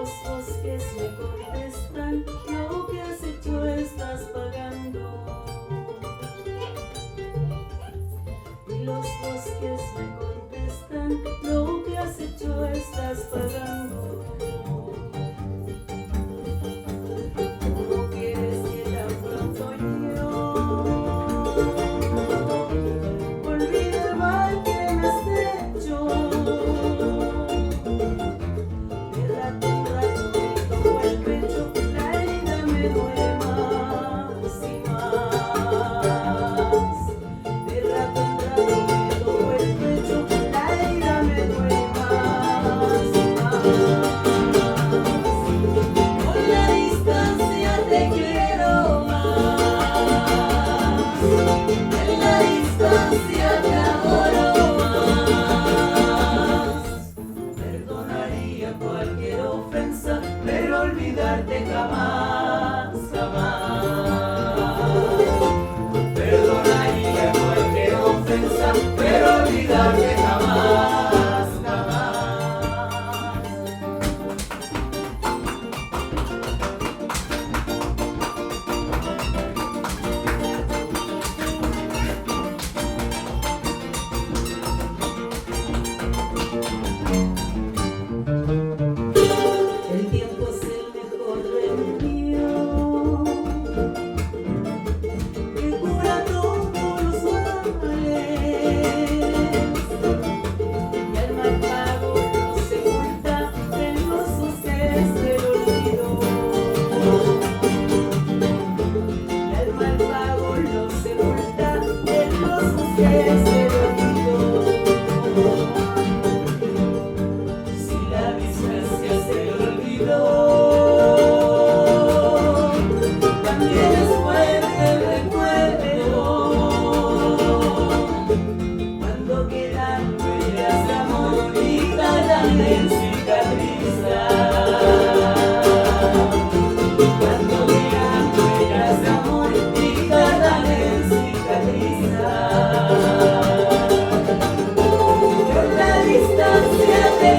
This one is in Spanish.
los bosques me contestan, lo que has hecho estás pagando. Y los bosques me contestan, lo que has hecho estás pagando. No quieres que tan pronto yo olvide el mal que me has hecho. De rato en rato me toco el pecho, la herida me duele más y más. De rato en rato me toco el pecho, la herida me duele más y más. Con la distancia te quiero más, en la distancia te adoro más. Perdonaría cualquier ofensa, pero olvidarte jamás, jamás. Perdonaría cualquier ofensa, pero olvidarte jamás, jamás. El tiempo es el mejor remedio que cura todos los males, y al mal pago lo sepulta en los bosques del olvido. Y al mal pago lo sepulta en los bosques del olvido. Si la distancia se olvidó, también es fuerte el recuerdo. Cuando quedan huellas de amor y tardan en cicatrizar. Cuando quedan huellas de amor y tardan en cicatrizar. Por la distancia te